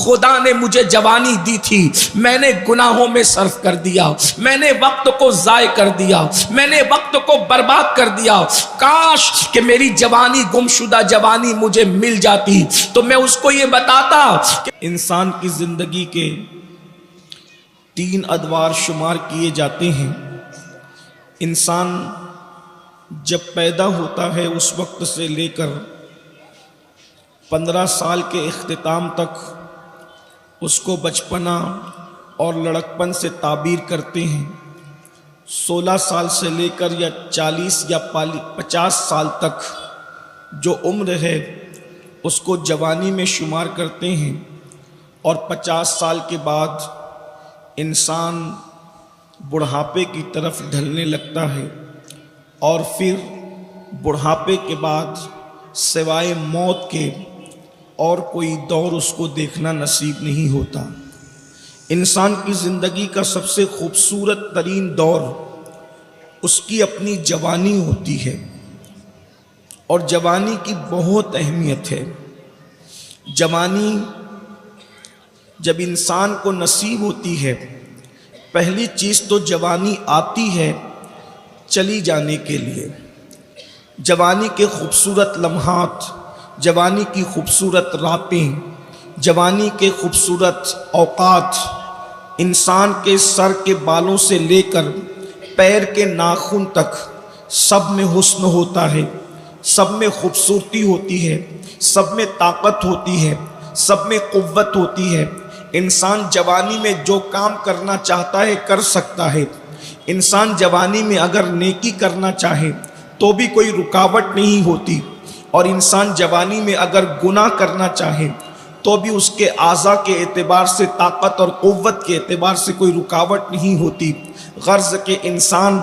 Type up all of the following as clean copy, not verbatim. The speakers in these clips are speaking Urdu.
خدا نے مجھے جوانی دی تھی، میں نے گناہوں میں صرف کر دیا، میں نے وقت کو ضائع کر دیا، میں نے وقت کو برباد کر دیا۔ کاش کہ میری جوانی، گمشدہ جوانی مجھے مل جاتی تو میں اس کو یہ بتاتا کہ انسان کی زندگی کے 3 ادوار شمار کیے جاتے ہیں۔ انسان جب پیدا ہوتا ہے اس وقت سے لے کر 15 سال کے اختتام تک اس کو بچپنا اور لڑکپن سے تعبیر کرتے ہیں۔ 16 سال سے لے کر یا 40 یا 50 سال تک جو عمر ہے اس کو جوانی میں شمار کرتے ہیں، اور 50 سال کے بعد انسان بڑھاپے کی طرف ڈھلنے لگتا ہے، اور پھر بڑھاپے کے بعد سوائے موت کے اور کوئی دور اس کو دیکھنا نصیب نہیں ہوتا۔ انسان کی زندگی کا سب سے خوبصورت ترین دور اس کی اپنی جوانی ہوتی ہے، اور جوانی کی بہت اہمیت ہے۔ جوانی جب انسان کو نصیب ہوتی ہے، پہلی چیز تو جوانی آتی ہے چلی جانے کے لیے۔ جوانی کے خوبصورت لمحات، جوانی کی خوبصورت راتیں، جوانی کے خوبصورت اوقات، انسان کے سر کے بالوں سے لے کر پیر کے ناخن تک سب میں حسن ہوتا ہے، سب میں خوبصورتی ہوتی ہے، سب میں طاقت ہوتی ہے، سب میں قوت ہوتی ہے۔ انسان جوانی میں جو کام کرنا چاہتا ہے کر سکتا ہے۔ انسان جوانی میں اگر نیکی کرنا چاہے تو بھی کوئی رکاوٹ نہیں ہوتی، اور انسان جوانی میں اگر گناہ کرنا چاہے تو بھی اس کے اعضاء کے اعتبار سے، طاقت اور قوت کے اعتبار سے کوئی رکاوٹ نہیں ہوتی۔ غرض کہ انسان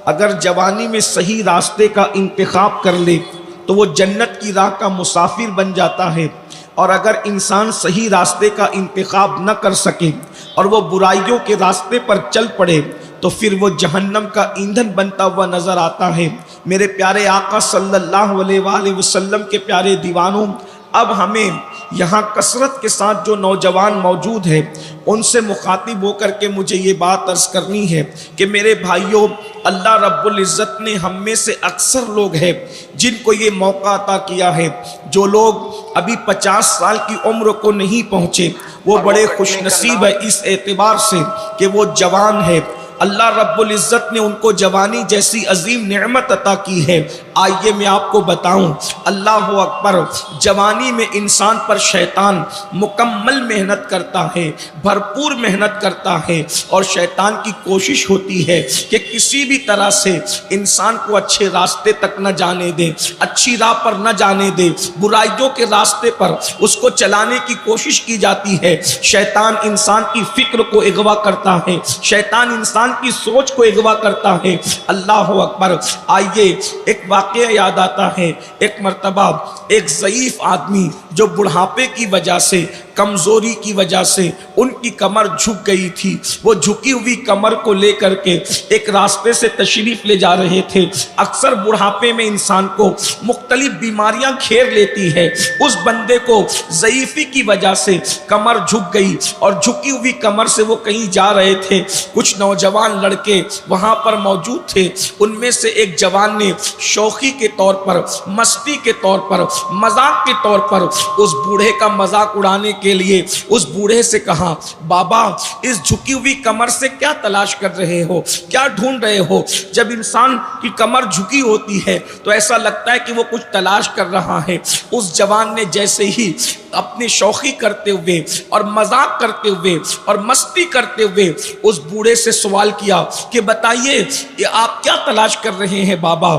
اگر جوانی میں صحیح راستے کا انتخاب کر لے تو وہ جنت کی راہ کا مسافر بن جاتا ہے، اور اگر انسان صحیح راستے کا انتخاب نہ کر سکے اور وہ برائیوں کے راستے پر چل پڑے تو پھر وہ جہنم کا ایندھن بنتا ہوا نظر آتا ہے۔ میرے پیارے آقا صلی اللہ علیہ وآلہ وسلم کے پیارے دیوانوں، اب ہمیں یہاں کثرت کے ساتھ جو نوجوان موجود ہیں ان سے مخاطب ہو کر کے مجھے یہ بات عرض کرنی ہے کہ میرے بھائیوں، اللہ رب العزت نے ہم میں سے اکثر لوگ ہیں جن کو یہ موقع عطا کیا ہے۔ جو لوگ ابھی 50 سال کی عمر کو نہیں پہنچے وہ بڑے خوش نصیب ہے اس اعتبار سے کہ وہ جوان ہے۔ اللہ رب العزت نے ان کو جوانی جیسی عظیم نعمت عطا کی ہے۔ آئیے میں آپ کو بتاؤں، اللہ اکبر، جوانی میں انسان پر شیطان مکمل محنت کرتا ہے، بھرپور محنت کرتا ہے، اور شیطان کی کوشش ہوتی ہے کہ کسی بھی طرح سے انسان کو اچھے راستے تک نہ جانے دے، اچھی راہ پر نہ جانے دے، برائیوں کے راستے پر اس کو چلانے کی کوشش کی جاتی ہے۔ شیطان انسان کی فکر کو اغوا کرتا ہے، شیطان انسان کی سوچ کو اغوا کرتا ہے۔ اللہ اکبر۔ آئیے ایک واقعہ یاد آتا ہے، ایک مرتبہ ایک ضعیف آدمی جو بڑھاپے کی وجہ سے، کمزوری کی وجہ سے ان کی کمر جھک گئی تھی، وہ جھکی ہوئی کمر کو لے کر کے ایک راستے سے تشریف لے جا رہے تھے۔ اکثر بڑھاپے میں انسان کو مختلف بیماریاں گھیر لیتی ہے۔ اس بندے کو ضعیفی کی وجہ سے کمر جھک گئی، اور جھکی ہوئی کمر سے وہ کہیں جا رہے تھے۔ کچھ نوجوان لڑکے وہاں پر موجود تھے، ان میں سے ایک جوان نے شوخی کے طور پر، مستی کے طور پر، مذاق کے طور پر اس بوڑھے کا مذاق اڑانے کے لیے اس بوڑھے سے کہا، بابا اس جھکی ہوئی کمر سے کیا تلاش کر رہے ہو، کیا ڈھونڈ رہے ہو؟ جب انسان کی کمر جھکی ہوتی ہے تو ایسا لگتا ہے کہ وہ کچھ تلاش کر رہا ہے۔ اس جوان نے جیسے ہی اپنی شوخی کرتے ہوئے اور مذاق کرتے ہوئے اور مستی کرتے ہوئے اس بوڑھے سے سوال کیا کہ بتائیے یہ آپ کیا تلاش کر رہے ہیں بابا؟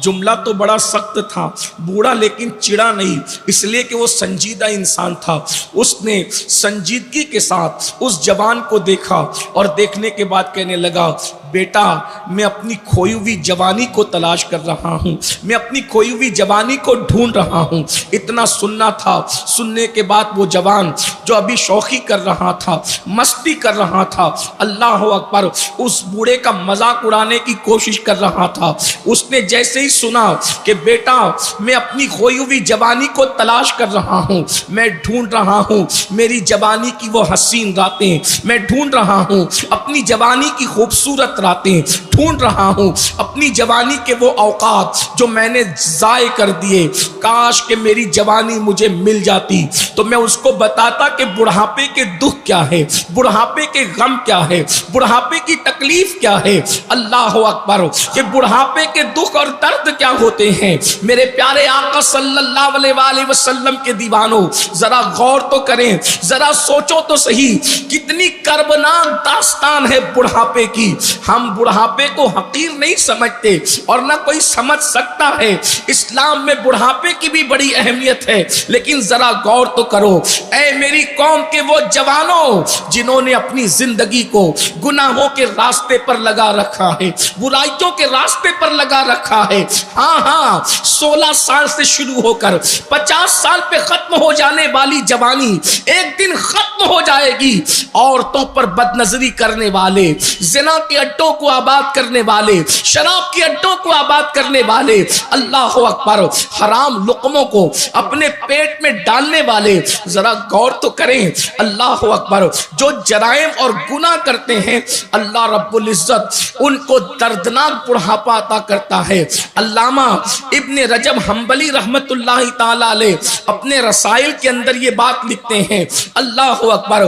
جملہ تو بڑا سخت تھا، بوڑھا لیکن چڑا نہیں، اس لیے کہ وہ سنجیدہ انسان تھا۔ اس نے سنجیدگی کے ساتھ اس جوان کو دیکھا اور دیکھنے کے بعد کہنے لگا، بیٹا میں اپنی کھوئی ہوئی جوانی کو تلاش کر رہا ہوں، میں اپنی کھوئی ہوئی جوانی کو ڈھونڈ رہا ہوں۔ اتنا سننا تھا، سننے کے بعد وہ جوان جو ابھی شوخی کر رہا تھا، مستی کر رہا تھا، اللہ اکبر، اس بوڑھے کا مذاق اڑانے کی کوشش کر رہا تھا، اس نے جیسے ہی سنا کہ بیٹا میں اپنی کھوئی ہوئی جوانی کو تلاش کر رہا ہوں، میں ڈھونڈ رہا ہوں میری جوانی کی وہ حسین راتیں، میں ڈھونڈ رہا ہوں اپنی جوانی کی خوبصورت راتیں، ڈھونڈ رہا ہوں اپنی جوانی کے وہ اوقات جو میں نے ضائع کر دیے، کاش کہ میری جوانی مجھے مل جاتی تو میں اس کو بتاتا کہ بڑھاپے کے دکھ کیا ہے، بڑھاپے کے غم کیا ہے، بڑھاپے کی تکلیف کیا ہے، اللہ اکبر، کہ بڑھاپے کے دکھ اور درد کیا ہوتے ہیں۔ میرے پیارے آقا صلی اللہ علیہ وآلہ وسلم کے دیوانوں، ذرا غور تو کریں، ذرا سوچو تو صحیح، کتنی کربناک داستان ہے بڑھاپے کی۔ ہم بڑھاپے کو حقیر نہیں سمجھتے اور نہ کوئی سمجھ سکتا ہے، اسلام میں بڑھاپے کی بھی بڑی اہمیت ہے، لیکن ذرا غور تو کرو، اے میری قوم کے وہ جوانوں جنہوں نے اپنی زندگی کو گناہوں کے راستے پر لگا رکھا ہے، برائیوں کے راستے پر لگا رکھا ہے۔ ہاں 16 سال سے شروع ہو کر 50 سال پہ ختم ہو جانے والی جوانی ایک دن ختم ہو جائے گی۔ عورتوں پر بد نظری کرنے والے، زنا کے اڈوں کو آباد کرنے والے، شراب کے اڈوں کو آباد کرنے والے، اللہ اکبر، حرام لقموں کو اپنے پیٹ میں ڈالنے والے، ذرا غور تو کریں، اللہ اکبر، جو جرائم اور گناہ کرتے ہیں اللہ رب العزت ان کو دردناک بڑھاپا عطا کرتا ہے۔ علامہ ابن رجب حنبلی رحمت اللہ تعالی علیہ اپنے رسائل کے اندر یہ بات لکھتے ہیں، اللہ اکبر،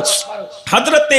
حضرت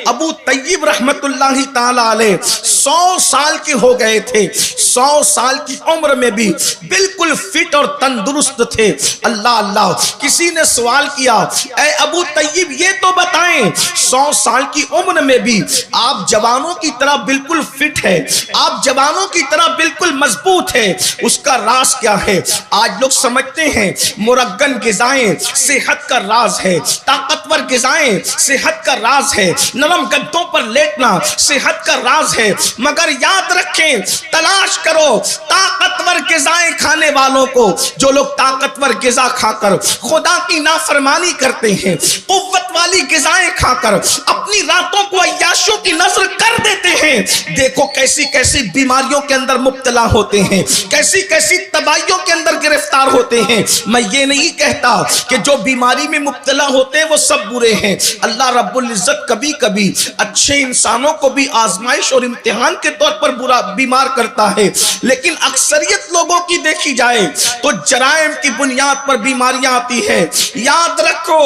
ابو طیب رحمت اللہ تعالی علیہ 100 سال کے ہو گئے تھے، 100 سال کی عمر میں بھی بالکل فٹ اور تندرست تھے۔ اللہ اللہ، کسی نے سوال کیا، اے ابو طیب یہ تو بتائیں 100 سال کی عمر میں بھی آپ جوانوں کی طرح بالکل فٹ ہے، آپ جوانوں کی طرح بالکل مضبوط ہے، اس کا راز کیا ہے؟ آج لوگ سمجھتے ہیں مرغن غذائیں صحت کا راز ہے، طاقتور غذائیں صحت کا راز ہے، نرم گدوں پر لیٹنا صحت کا راز ہے، مگر یاد رکھیں، تلاش کرو طاقتور غذائیں کھانے والوں کو، جو لوگ طاقتور غذا کھا کر خدا کی نافرمانی کرتے ہیں، قوت والی غذائیں کھا کر اپنی راتوں کو عیاشوں کی نظر کر دیتے ہیں، دیکھو کیسی کیسی بیماریوں کے اندر مبتلا ہوتے ہیں، کیسی کیسی تباہیوں کے اندر گرفتار ہوتے ہیں۔ میں یہ نہیں کہتا کہ جو بیماری میں مبتلا ہوتے ہیں وہ سب برے ہیں، اللہ رب العزت کبھی کبھی اچھے انسانوں کو بھی آزمائش اور امتحان کے طور پر بیمار کرتا ہے، لیکن اکثریت لوگوں کی دیکھی جائے تو جرائم کی بنیاد پر بیماریاں آتی ہے۔ یاد رکھو،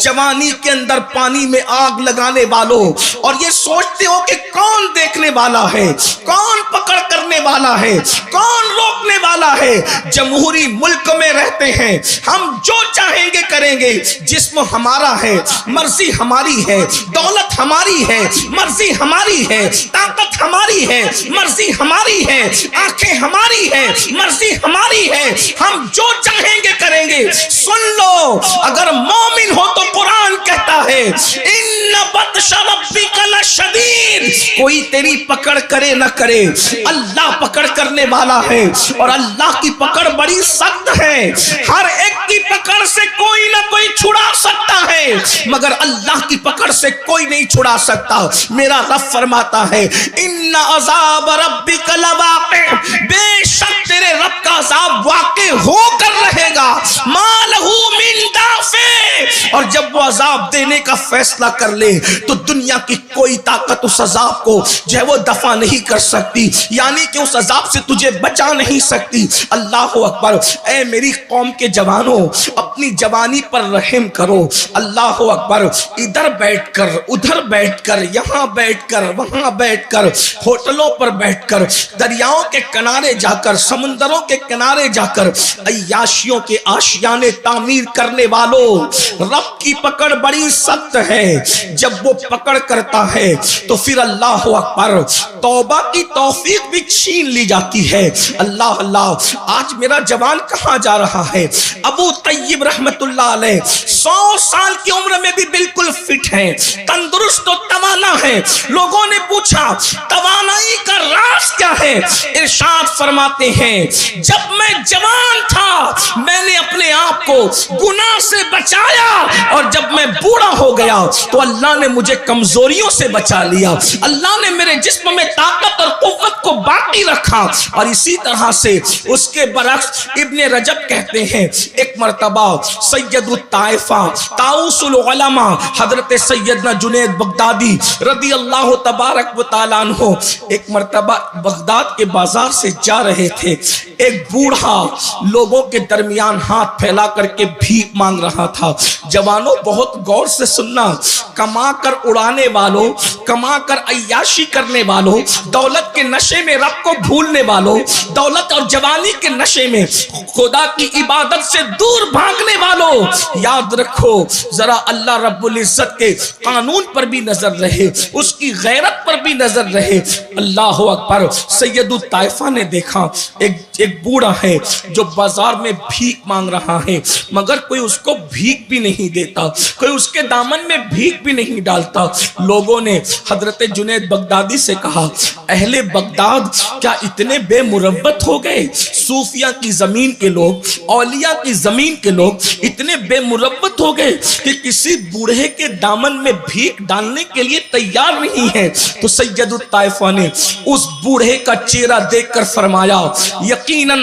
جوانی کے اندر پانی میں آگ لگانے والوں اور یہ سوچتے ہو کہ کون دیکھنے والا ہے، کون پکڑ کرنے والا ہے، کون روکنے والا ہے۔ جمہوری ملک میں رہتے ہیں، ہم جو چاہیں گے کریں گے، جسم ہمارا ہے، مرضی ہماری ہے، دولت ہماری ہے، مرضی ہماری ہے، طاقت ہماری ہے، مرضی ہماری ہے، آنکھیں ہماری ہے، مرضی ہماری ہے، ہم جو چاہیں گے کریں گے۔ سن لو، اگر مومن ہو تو قرآن کہتا ہے ان بطش ربک لشدید، کوئی تیری پکڑ کرے نہ کرے، اللہ پکڑ کرنے والا ہے، اور اللہ کی پکڑ بڑی سخت ہے، ہر ایک کی پکڑ سے کوئی نہ کوئی چھڑا سکتا ہے، مگر اللہ کی پکڑ سے کوئی نہیں چھڑا سکتا۔ میرا رب فرماتا ہے ان عذاب ربک لواقع، بے شک تیرے رب کا عذاب واقع ہو کر رہے گا، ما لہ من دافع، اور جب وہ عذاب دینے کا فیصلہ کر لے تو دنیا کی کوئی طاقت اس عذاب کو جو ہے وہ دفع نہیں کر سکتی، یعنی کہ اس عذاب سے تجھے بچا نہیں سکتی۔ اللہ اکبر، اے میری قوم کے جوانوں، اپنی جوانی پر رحم کرو۔ اللہ اکبر، ادھر بیٹھ کر، ادھر بیٹھ کر، یہاں بیٹھ کر، وہاں بیٹھ کر، ہوٹلوں پر بیٹھ کر، دریاؤں کے کنارے جا کر، سمندروں کے کنارے جا کر عیاشیوں کے آشیانے تعمیر کرنے والوں، رب کی پکڑ بڑی سخت ہے۔ جب وہ پکڑ کرتا ہے تو پھر اللہ اکبر توبہ کی توفیق بھی چھین لی جاتی ہے۔ اللہ اللہ، آج میرا جوان کہاں جا رہا ہے؟ ابو طیب رحمت اللہ علیہ 100 سال کی عمر میں بھی بالکل فٹ ہیں، تندرست تندرست و توانا ہے۔ لوگوں نے پوچھا توانائی کا راز کیا ہے؟ ارشاد فرماتے ہیں جب میں جوان تھا میں نے اپنے آپ کو گناہ سے بچایا، اور جب میں بوڑھا ہو گیا تو اللہ نے مجھے کمزوریوں سے بچا لیا، اللہ نے میرے جسم میں طاقت اور قوت کو باقی رکھا۔ اور اسی طرح سے اس کے برعکس ابن رجب کہتے ہیں ایک مرتبہ سید الطائفہ طاؤس العلماء حضرت سیدنا جنید بغدادی رضی اللہ تبارک و تعالیٰ عنہ ایک مرتبہ بغداد کے بازار سے جا رہے تھے، ایک بوڑھا لوگوں کے درمیان ہاتھ پھیلا کر کے بھیک مانگ رہا تھا۔ جوانوں بہت غور سے سننا، کما کر اڑانے والوں، کما کر عیاشی کرنے والوں، دولت کے نشے میں رب کو بھولنے والوں، دولت اور جوانی کے نشے میں خدا کی عبادت سے دور بھاگنے والوں، یاد رکھو ذرا اللہ رب العزت کے قانون پر بھی نظر رہے، اس کی غیرت پر بھی نظر رہے۔ اللہ اکبر۔ سید الطائفہ نے دیکھا ایک بوڑھا ہے جو بازار میں بھیک مانگ رہا ہے، مگر کوئی اس کو بھیک بھی نہیں دیتا، کوئی اس کے دامن میں بھیک بھی نہیں ڈالتا۔ لوگوں نے حضرت جنید بغدادی سے کہا اہل بغداد کیا اتنے بے مروت ہو گئے؟ صوفیہ کی زمین کے لوگ، اولیاء کی زمین کے لوگ اتنے بے مروت ہو گئے کہ کسی بوڑھے کے دامن میں بھیک ڈالنے کے لیے تیار نہیں ہے۔ تو سید الطائفہ نے اس بوڑھے کا چہرہ دیکھ کر فرمایا یقیناً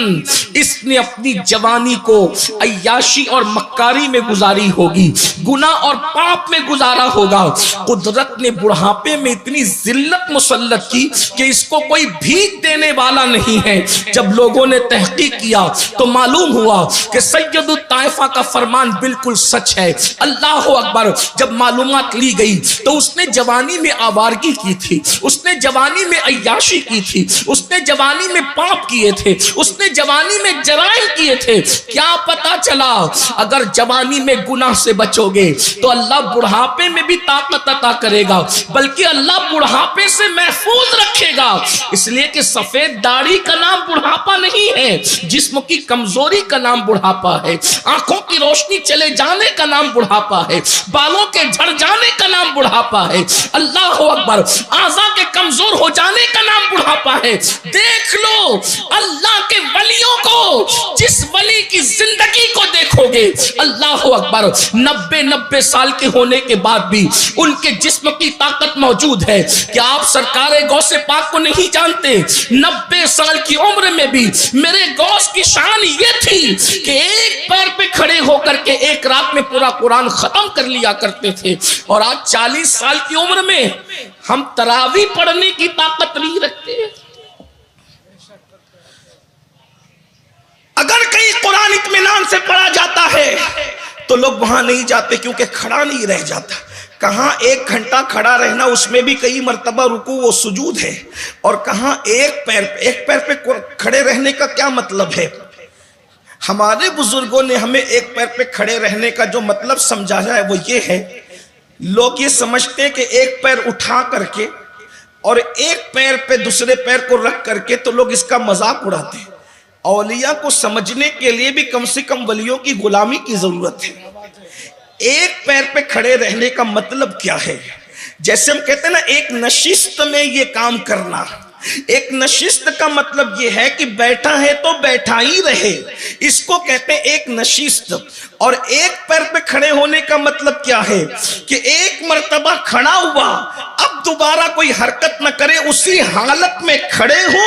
اس نے اپنی جوانی کو عیاشی اور مکاری میں گزاری ہوگی، گناہ اور پاپ میں گزارا ہوگا۔ قدرت نے بڑھاپے میں اتنی ذلت مسلط کی کہ اس کو کوئی بھیک دینے والا نہیں ہے۔ جب لوگوں نے تحقیق کیا تو معلوم ہوا کہ سید الطائفہ کا فرمان بالکل سچ ہے۔ اللہ اکبر۔ جب معلومات لی گئی تو اس نے جوانی میں آوارگی کی تھی، اس نے جوانی میں عیاشی کی تھی، اس نے جوانی میں پاپ کیے تھے، اس نے جوانی میں جرائم کیے تھے۔ کیا پتا چلا اگر جوانی میں گناہ سے بچو گے تو اللہ بڑھاپے میں بھی طاقت عطا کرے گا، بلکہ اللہ بڑھاپے سے محفوظ رکھے گا۔ اس لیے کہ سفید داڑھی کا نام بڑھاپا نہیں ہے، جسم کی کمزوری کا نام بڑھاپا ہے، آنکھوں کی روشنی چلے جانے کا نام بڑھاپا ہے، بالوں کے جھڑ جانے کا نام بڑھاپا ہے، اللہ اکبر، اعضاء کے کمزور ہو جانے کا نام بڑھاپا ہے۔ دیکھ لو اللہ کے ولیوں کو، جس ولی کی زندگی کو دیکھو گے اللہ اکبر 90 سال کے ہونے کے بعد بھی ان کے جسم کی طاقت موجود ہے۔ کیا آپ سرکار غوث پاک کو نہیں جانتے؟ 90 سال کی عمر میں بھی میرے غوث کی شان یہ تھی کہ ایک پیر پہ کھڑے ہو کر کے ایک رات میں پورا قرآن ختم کر لیا کرتے تھے، اور آج 40 سال کی عمر میں ہم تراویح پڑھنے کی طاقت نہیں رکھتے۔ اگر کہیں قرآن اطمینان سے پڑھا جاتا ہے تو لوگ وہاں نہیں جاتے کیونکہ کھڑا نہیں رہ جاتا۔ کہاں 1 گھنٹہ کھڑا رہنا، اس میں بھی کئی مرتبہ رکوع و سجود ہے، اور کہاں ایک پیر پہ کھڑے رہنے کا کیا مطلب ہے؟ ہمارے بزرگوں نے ہمیں ایک پیر پہ کھڑے رہنے کا جو مطلب سمجھایا ہے وہ یہ ہے، لوگ یہ سمجھتے ہیں کہ ایک پیر اٹھا کر کے اور ایک پیر پہ دوسرے پیر کو رکھ کر کے تو لوگ اس کا مذاق اڑاتے ہیں۔ اولیاء کو سمجھنے کے لیے بھی کم سے کم ولیوں کی غلامی کی ضرورت ہے۔ ایک پیر پہ کھڑے رہنے کا مطلب کیا ہے؟ جیسے ہم کہتے ہیں نا ایک نشست میں یہ کام کرنا، ایک نشست کا مطلب یہ ہے کہ بیٹھا ہے تو بیٹھا ہی رہے، اس کو کہتے ہیں ایک نشست۔ اور ایک پیر پہ کھڑے ہونے کا مطلب کیا ہے کہ ایک مرتبہ کھڑا ہوا اب دوبارہ کوئی حرکت نہ کرے، اسی حالت میں کھڑے ہو،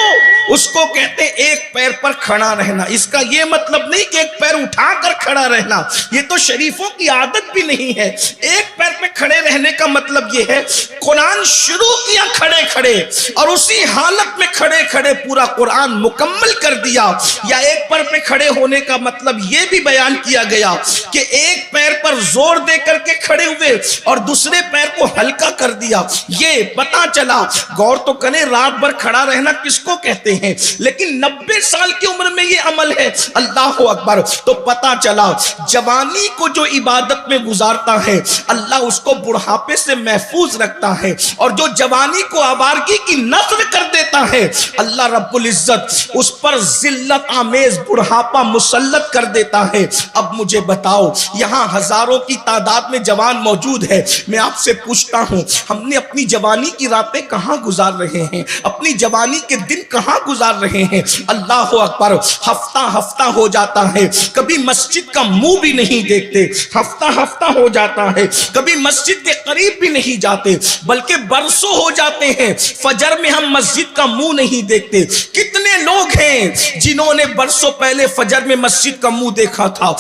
اس کو کہتے ہیں ایک پیر پر کھڑا رہنا۔ اس کا یہ مطلب نہیں کہ ایک پیر اٹھا کر کھڑا رہنا، یہ تو شریفوں کی عادت بھی نہیں ہے۔ ایک پیر پہ کھڑے رہنے کا مطلب یہ ہے قرآن شروع کیا کھڑے کھڑے اور اسی حالت میں کھڑے کھڑے پورا قرآن مکمل کر دیا۔ یا ایک پیر پہ کھڑے ہونے کا مطلب یہ بھی بیان کیا گیا کہ ایک پیر پر زور دے کر کے کھڑے ہوئے اور دوسرے پیر کو ہلکا کر دیا۔ یہ پتا چلا، غور تو کریں رات بھر کھڑا رہنا کس کو کہتے ہیں، لیکن 90 سال کی عمر میں یہ عمل ہے، اللہ اکبر۔ تو پتا چلا جوانی کو جو عبادت میں گزارتا ہے اللہ اس کو بڑھا بڑھاپے سے محفوظ رکھتا ہے اور جو جوانی کو آوارگی کی نسل کر دیتا ہے، اللہ رب العزت اس پر ذلت آمیز بڑھاپا مسلط کر دیتا ہے۔ اب مجھے بتاؤ، یہاں ہزاروں کی تعداد میں جوان موجود ہے، میں آپ سے پوچھتا ہوں ہم نے اپنی جوانی کی راتیں کہاں گزار رہے ہیں؟ اپنی جوانی کے دن کہاں گزار رہے ہیں؟ اللہ اکبر، ہفتہ ہفتہ ہو جاتا ہے، کبھی مسجد کا منہ بھی نہیں دیکھتے، ہفتہ ہفتہ ہو جاتا ہے، کبھی مسجد کے قریب بھی نہیں جاتے، بلکہ برسوں ہو جاتے ہیں فجر میں ہم مسجد کا منہ نہیں دیکھتے۔ کتنے لوگ ہیں جنہوں نے برسوں پہلے فجر میں مسجد کا منہ دیکھا تھا،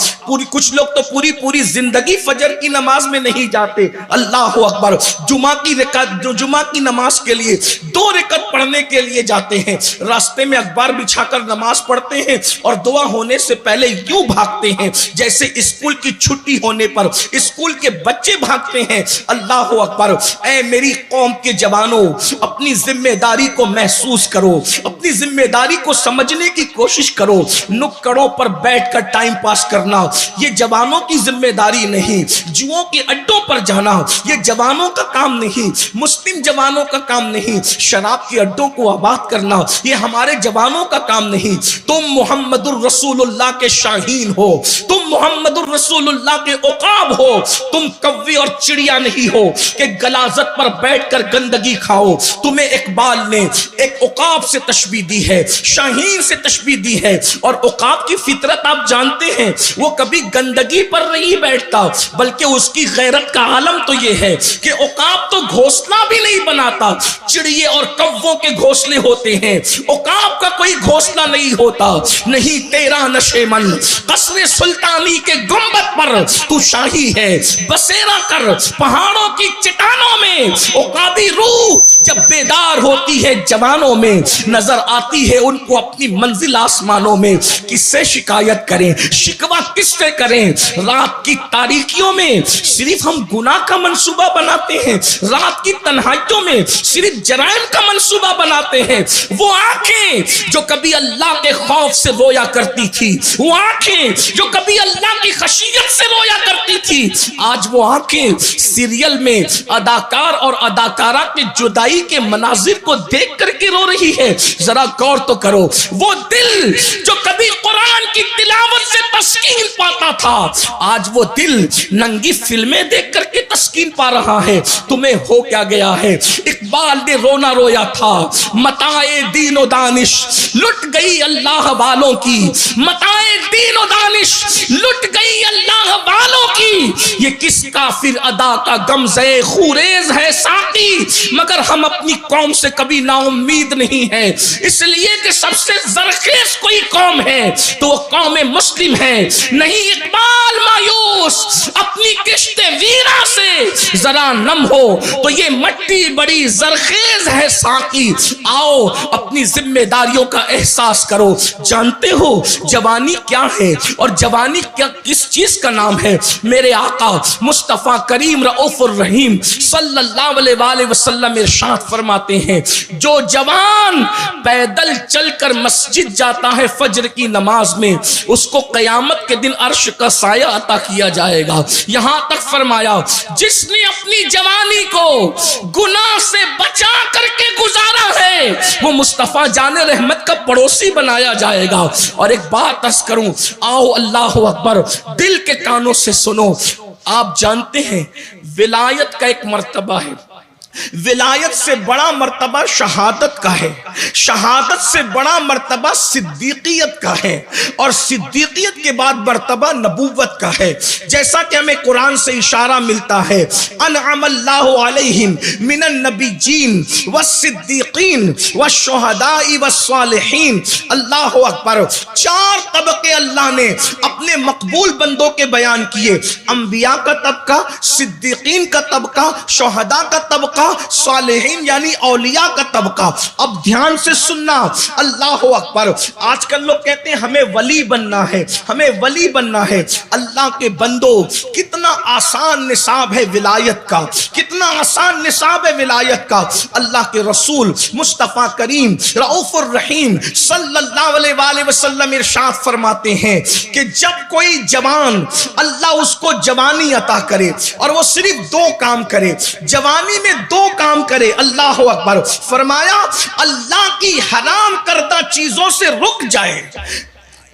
کچھ لوگ تو پوری زندگی فجر کی نماز میں نہیں جاتے۔ اللہ اکبر، جمعہ کی نماز کے لیے 2 رکعت پڑھنے کے لیے جاتے ہیں، راستے میں اخبار بچھا کر نماز پڑھتے ہیں اور دعا ہونے سے پہلے یوں بھاگتے ہیں جیسے اسکول کی چھٹی ہونے پر اسکول کے بچے بھاگتے ہیں۔ اللہ اکبر، اے میری قوم کے جوانوں، اپنی ذمہ داری کو محسوس کرو، اپنی ذمہ داری کو سمجھنے کی کوشش کرو۔ نکڑوں پر بیٹھ کر ٹائم پاس کرنا یہ جوانوں کی ذمہ داری نہیں، جوؤں کے اڈوں پر جانا یہ جوانوں کا کام نہیں، مسلم جوانوں کا کام نہیں، شراب کے اڈوں کو آباد کرنا یہ ہمارے جوانوں کا کام نہیں۔ تم محمد الرسول اللہ کے شاہین ہو، تم محمد الرسول اللہ کے عقاب ہو، تم کوے اور چڑیا نہیں ہو کہ غلاظت پر بیٹھ کر گندگی کھاؤ۔ تمہیں اقبال نے ایک عقاب سے تشبیہ دی ہے، شاہین سے تشبیہ دی ہے، اور عقاب کی فطرت آپ جانتے ہیں، وہ کبھی گندگی پر نہیں بیٹھتا، بلکہ اس کی غیرت کا عالم تو یہ ہے کہ عقاب تو گھونسلہ بھی نہیں بناتا، چڑیے اور کووں کے گھونسلے ہوتے ہیں، عقاب کا کوئی گھونسلہ نہیں ہوتا۔ نہیں تیرا نشے من قصر سلطانی کے گنبد پر تو شاہی ہے، بسیرا کر پہاڑوں کی چٹانوں میں۔ عقابی روح جب بیدار ہوتی ہے جوانوں میں، نظر آتی ہے ان کو اپنی منزل آسمانوں میں۔ کس سے شکایت کریں، شکوہ کس سے کریں؟ رات کی تاریکیوں میں صرف ہم گناہ کا منصوبہ بناتے ہیں، رات کی تنہائیوں میں صرف جرائم کا منصوبہ بناتے ہیں۔ وہ آنکھیں جو کبھی اللہ کے خوف سے رویا کرتی تھی، وہ آنکھیں جو کبھی اللہ کی خشیت سے رویا کرتی تھی، آج وہ آنکھیں سیریل میں اداکار اور اداکارہ کے جدائی کے مناظر کو دیکھ کر کے رو رہی ہے۔ ذرا غور تو کرو، وہ دل جو کبھی قرآن کی تلاوت سے تسکین پاتا تھا، آج وہ دل ننگی فلمیں دیکھ کر کے تسکین پا رہا ہے۔ تمہیں ہو کیا گیا ہے؟ اقبال نے رونا رویا تھا، متاع دین و دانش لٹ گئی اللہ والوں کی، متاع دین و دانش لٹ گئی اللہ والوں کی۔ یہ کس کافر ادا کا غمزہ خوریز ہے ساقی، مگر ہم اپنی قوم سے کبھی نا امید نہیں ہے، اس لیے کہ سب سے زرخیز کوئی قوم ہے تو وہ قوم مسلم ہے۔ نہیں اقبال مایوس، اپنی کشت ویرا سے ذرا نم ہو تو یہ مٹی بڑی زرخیز ہے ساقی۔ آؤ اپنی ذمہ داریوں کا احساس کرو۔ جانتے ہو جوانی کیا ہے اور جوانی کیا کس چیز کا نام ہے؟ میرے آقا مصطفیٰ کریم رؤوف الرحیم صلی اللہ علیہ وآلہ وسلم ارشاد فرماتے ہیں، جو جوان پیدل چل کر مسجد جاتا ہے فجر کی نماز میں، اس کو قیامت کے دن عرش کا سایہ عطا کیا جائے گا۔ یہاں تک فرمایا جس نے اپنی جوانی کو گناہ سے بچا کر کے گزارا ہے وہ مصطفیٰ جان رحمت کا پڑوسی بنایا جائے گا۔ اور ایک بات عرض کروں، آؤ اللہ اکبر، دل کے کانوں سے سنو۔ آپ جانتے ہیں ولایت کا ایک مرتبہ ہے، ولایت سے بڑا مرتبہ شہادت کا ہے، شہادت سے بڑا مرتبہ صدیقیت کا ہے، اور صدیقیت کے بعد مرتبہ نبوت کا ہے۔ جیسا کہ ہمیں قرآن سے اشارہ ملتا ہے، انعم اللہ علیہم من النبیین والصدیقین والشہداء والصالحین۔ اللہ اکبر، 4 طبقے اللہ نے اپنے مقبول بندوں کے بیان کیے، انبیاء کا طبقہ، صدیقین کا طبقہ، شہداء کا طبقہ طبقہ صالحین یعنی اولیاء کا طبقہ. اب دھیان سے سننا. اللہ اکبر. آج کل لوگ کہتے ہیں ہمیں ولی بننا ہے, ہمیں ولی بننا ہے. اللہ کے بندو, کتنا آسان نصاب ہے ولایت کا, کتنا آسان نصاب ہے ولایت کا. اللہ کے رسول مصطفیٰ کریم رؤوف الرحیم صلی اللہ علیہ وآلہ وسلم ارشاد فرماتے ہیں کہ جب کوئی جوان اللہ اس کو جوانی عطا کرے اور وہ صرف 2 کام کرے, جوانی میں 2 کام کرے, اللہ اکبر, فرمایا اللہ کی حرام کردہ چیزوں سے رک جائے.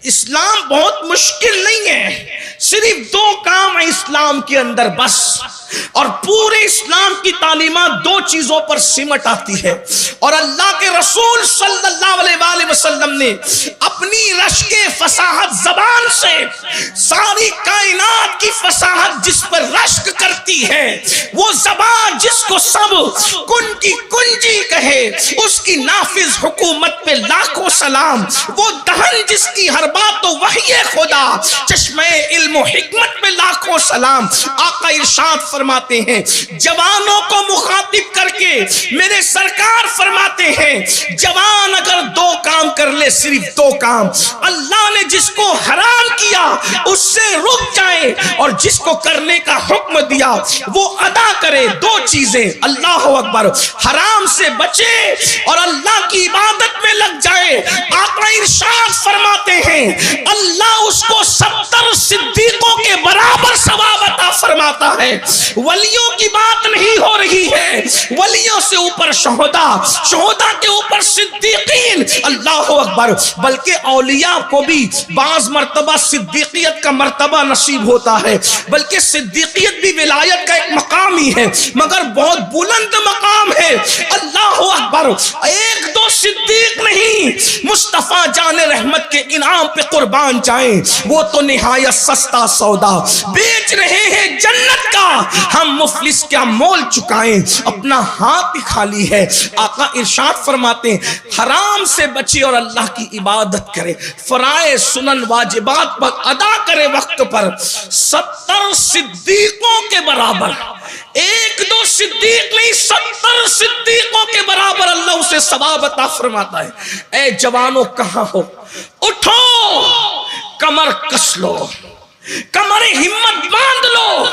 اسلام بہت مشکل نہیں ہے, صرف 2 کام ہیں اسلام کے اندر بس, اور پورے اسلام کی تعلیمات 2 چیزوں پر سمٹ آتی ہے. اور اللہ کے رسول صلی اللہ علیہ وآلہ وسلم نے اپنی رشک فصاحت زبان سے ساری کائنات کی فصاحت جس پر رشک کرتی ہے, وہ زبان جس کو سب کن کی کنجی کہے, اس کی نافذ حکومت پہ لاکھوں سلام. وہ دہن جس کی ہر بات تو وحی خدا, چشمے علم و حکمت پہ لاکھوں سلام. آقا ارشاد فرماتے ہیں, جوانوں کو مخاطب کر کے میرے سرکار فرماتے ہیں, جوان اگر 2 کام کر لے, صرف 2 کام, اللہ نے جس کو حرام کیا اس سے رک جائے, اور جس کو کرنے کا حکم دیا وہ ادا کرے. 2 چیزیں, اللہ اکبر, حرام سے بچے اور اللہ کی عبادت میں لگ جائے. آقا ارشاد فرماتے ہیں اللہ اس کو 70 صدیقوں کے برابر ثواب عطا فرماتا ہے. ولیوں کی بات نہیں ہو رہی ہے, ولیوں سے اوپر شہداء, شہداء کے اوپر صدیقین, اللہ اکبر, بلکہ اولیاء کو بھی بعض مرتبہ صدیقیت کا مرتبہ نصیب ہوتا ہے, بلکہ صدیقیت بھی ولایت کا ایک مقام ہی ہے, مگر بہت بلند مقام ہے. اللہ اکبر. 1-2 صدیق نہیں, مصطفیٰ جان رحمت کے انعام پہ قربان جائیں, وہ تو نہایت سستا سودا بیچ رہے ہیں جنت کا, ہم مفلس کیا مول چکائیں, اپنا ہاتھ ہی خالی ہے. آقا ارشاد فرماتے ہیں حرام سے بچے اور اللہ کی عبادت کرے, فرائض سنن واجبات پر ادا کرے وقت پر. 70 صدیقوں کے برابر, 1-2 صدیق نہیں, 70 صدیقوں کے برابر اللہ اسے ثواب عطا فرماتا ہے. اے جوانوں کہاں ہو, اٹھو, کمر کس لو, کمر ہمت باندھ لو.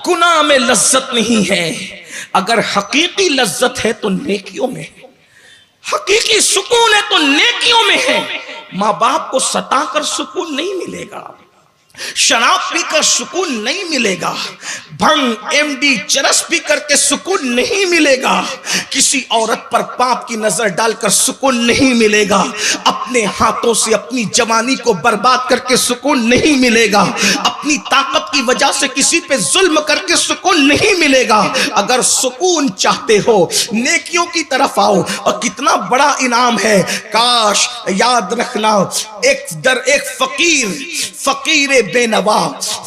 گناہ میں لذت نہیں ہے, اگر حقیقی لذت ہے تو نیکیوں میں ہے, حقیقی سکون ہے تو نیکیوں میں ہے. ماں باپ کو ستا کر سکون نہیں ملے گا, شراب پی کر سکون نہیں ملے گا, بھنگ ایم ڈی چرس پی کر کے سکون نہیں ملے گا, کسی عورت پر پاپ کی نظر ڈال کر سکون نہیں ملے گا, اپنے ہاتھوں سے اپنی جوانی کو برباد کر کے سکون نہیں ملے گا, اپنی طاقت کی وجہ سے کسی پہ ظلم کر کے سکون نہیں ملے گا. اگر سکون چاہتے ہو نیکیوں کی طرف آؤ, اور کتنا بڑا انعام ہے. کاش یاد رکھنا, ایک فقیر بے نوا,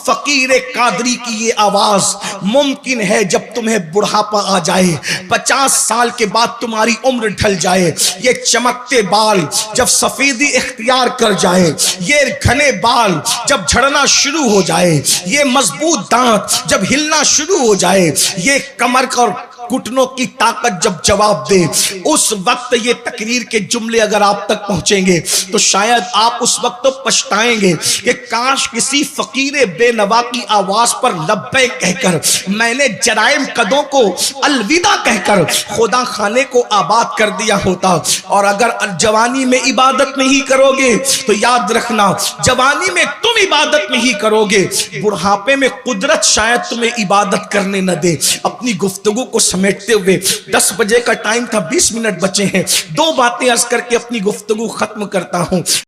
فقیر قادری کی یہ آواز ممکن ہے جب تمہیں بڑھاپا آ جائے, 50 سال کے بعد تمہاری عمر ڈھل جائے, یہ چمکتے بال جب سفیدی اختیار کر جائے, یہ گھنے بال جب جھڑنا شروع ہو جائے, یہ مضبوط دانت جب ہلنا شروع ہو جائے, یہ کمر اور گھٹنوں کی طاقت جب جواب دے, اس وقت یہ تقریر کے جملے اگر آپ تک پہنچیں گے تو شاید آپ اس وقت تو پچھتائیں گے کہ کاش کسی فقیر بے نوا کی آواز پر لبیک کہہ کر میں نے جرائم قدوں کو الوداع کہہ کر خدا خانے کو آباد کر دیا ہوتا. اور اگر جوانی میں عبادت نہیں کرو گے تو یاد رکھنا, جوانی میں تم عبادت نہیں کرو گے, بڑھاپے میں قدرت شاید تمہیں عبادت کرنے نہ دے. اپنی گفتگو کو سمیٹتے ہوئے 10 بجے کا ٹائم تھا, 20 منٹ بچے ہیں, 2 باتیں عرض کر کے اپنی گفتگو ختم کرتا ہوں.